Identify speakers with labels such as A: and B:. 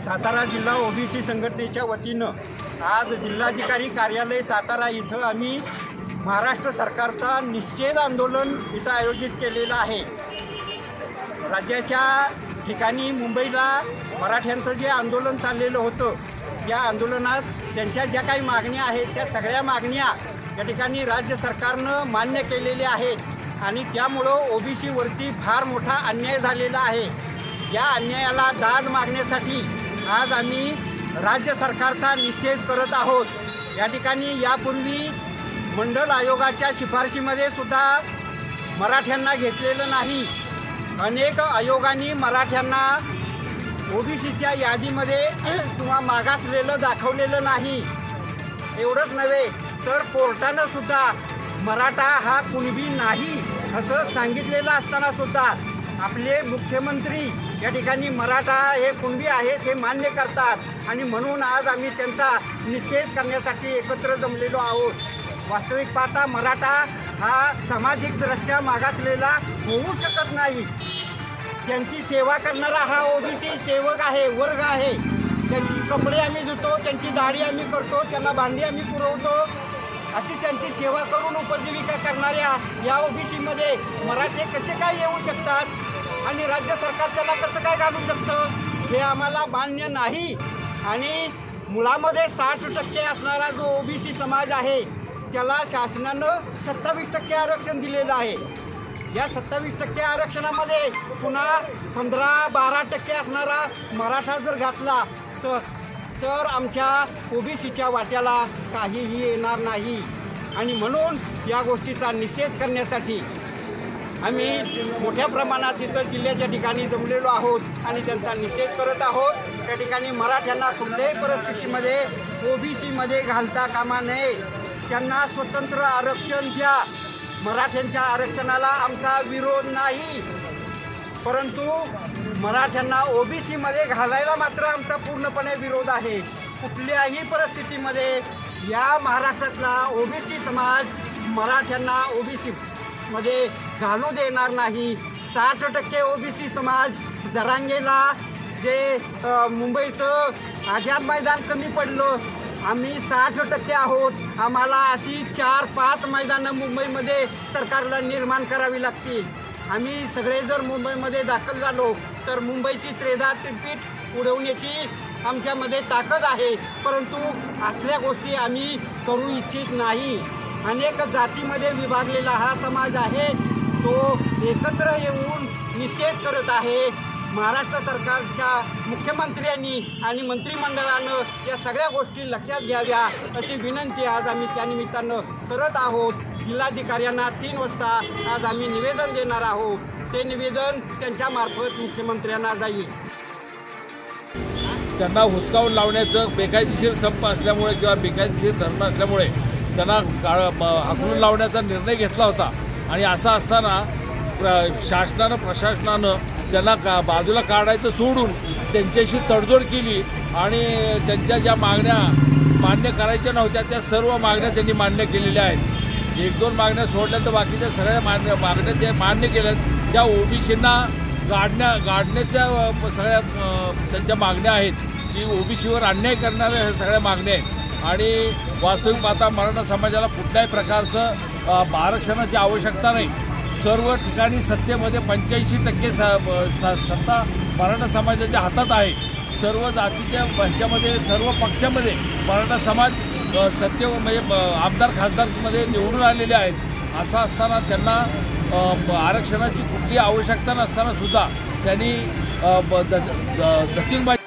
A: सातारा जिल्हा ओबीसी संघटनेच्या वतीनं आज जिल्हाधिकारी कार्यालय सातारा इथं आम्ही महाराष्ट्र सरकारचा निषेध आंदोलन इथं आयोजित केलेलं आहे। राज्याच्या ठिकाणी मुंबईला मराठ्यांचं जे आंदोलन चाललेलं होतं, या आंदोलनात त्यांच्या ज्या काही मागण्या आहेत त्या सगळ्या मागण्या या ठिकाणी राज्य सरकारनं मान्य केलेल्या आहेत आणि त्यामुळं ओबीसीवरती फार मोठा अन्याय झालेला आहे। या अन्यायाला दाद मागण्यासाठी आज आम्ही राज्य सरकारचा निषेध करत आहोत। या ठिकाणी यापूर्वी मंडल आयोगाच्या शिफारशीमध्ये सुद्धा मराठ्यांना घेतलेलं नाही। अनेक आयोगांनी मराठ्यांना ओबीसीच्या यादीमध्ये किंवा मागासलेलं दाखवलेलं नाही। एवढंच नव्हे तर कोर्टानं सुद्धा मराठा हा कुणबी नाही असं सांगितलेलं असताना सुद्धा आपले मुख्यमंत्री या ठिकाणी मराठा हे कुणबी आहेत हे मान्य करतात आणि म्हणून आज आम्ही त्यांचा निषेध करण्यासाठी एकत्र जमलेलो आहोत। वास्तविक पाहता मराठा हा सामाजिकदृष्ट्या मागासलेला होऊ शकत नाही। त्यांची सेवा करणारा हा ओबीसी सेवक आहे, वर्ग आहे। त्यांची कपडे आम्ही धुतो, त्यांची दाढी आम्ही करतो, त्यांना भांडी आम्ही पुरवतो, अशी त्यांची सेवा करून उपजीविका करणाऱ्या या ओबीसीमध्ये मराठे कसे काय येऊ शकतात आणि राज्य सरकार त्याला कसं काय घालू शकतं हे आम्हाला मान्य नाही। आणि मुळामध्ये 60% असणारा जो ओबीसी समाज आहे त्याला शासनानं 27% आरक्षण दिलेलं आहे। या 27% आरक्षणामध्ये पुन्हा 15-12% असणारा मराठा जर घातला तर आमच्या ओबीसीच्या वाट्याला काहीही येणार नाही आणि म्हणून या गोष्टीचा निषेध करण्यासाठी आम्ही मोठ्या प्रमाणात इथं जिल्ह्याच्या ठिकाणी जमलेलो आहोत आणि त्यांचा निषेध करत आहोत। त्या ठिकाणी मराठ्यांना कुठल्याही परिस्थितीमध्ये ओबीसीमध्ये घालता कामा नये। त्यांना स्वतंत्र आरक्षण द्या। मराठ्यांच्या आरक्षणाला आमचा विरोध नाही, परंतु मराठ्यांना ओबीसीमध्ये घालायला मात्र आमचा पूर्णपणे विरोध आहे। कुठल्याही परिस्थितीमध्ये या महाराष्ट्रातला ओबीसी समाज मराठ्यांना ओबीसीमध्ये घालू देणार नाही। 60% ओबीसी समाज जरांगेला जे मुंबईचं आझाद मैदान कमी पडलं, आम्ही 60% आहोत। आम्हाला अशी 4-5 मैदानं मुंबईमध्ये सरकारला निर्माण करावी लागतील। आम्ही सगळे जर मुंबईमध्ये दाखल झालो तर मुंबईची त्रेधा तिकीट उडवण्याची आमच्यामध्ये ताकद आहे, परंतु असल्या गोष्टी आम्ही करू इच्छित नाही। अनेक जातीमध्ये विभागलेला हा समाज आहे, तो एकत्र येऊन निषेध करत आहे। महाराष्ट्र सरकारच्या मुख्यमंत्र्यांनी आणि मंत्रिमंडळानं या सगळ्या गोष्टी लक्षात घ्याव्या अशी विनंती आज आम्ही त्यानिमित्तानं करत आहोत। जिल्हाधिकाऱ्यांना 3 वाजता आज आम्ही निवेदन देणार आहोत। ते निवेदन त्यांच्या मार्फत मुख्यमंत्र्यांना जाईल।
B: त्यांना हुसकावून लावण्याचं बेकायदेशीर संप असल्यामुळे किंवा बेकायदेशीर धर्म असल्यामुळे त्यांना हाकलून लावण्याचा निर्णय घेतला होता आणि असं असताना शासनानं प्रशासनानं त्यांना बाजूला काढायचं सोडून त्यांच्याशी तडजोड केली आणि त्यांच्या ज्या मागण्या मान्य करायच्या नव्हत्या त्या सर्व मागण्या त्यांनी मान्य केलेल्या आहेत। 1-2 मागण्या सोडल्या तर बाकीच्या सगळ्या मागण्या जे मान्य केल्यात त्या ओबीसींना गाडण्याच्या सगळ्या त्यांच्या मागण्या आहेत की ओबीसीवर अन्याय करणाऱ्या ह्या सगळ्या मागण्या आहेत। आणि वास्तविक पाहता मराठा समाजाला कुठल्याही प्रकारचं आरक्षणाची आवश्यकता नाही। सर्व ठिकाणी सत्तेमध्ये 85% सत्ता मराठा समाजाच्या हातात आहे। सर्व जातीच्या ह्याच्यामध्ये सर्व पक्षामध्ये मराठा समाज सत्तेवर म्हणजे आमदार खासदारमध्ये निवडून आलेले आहेत। असं असताना त्यांना आरक्षणाची कुठली आवश्यकता नसताना सुद्धा त्यांनी दखलबाजी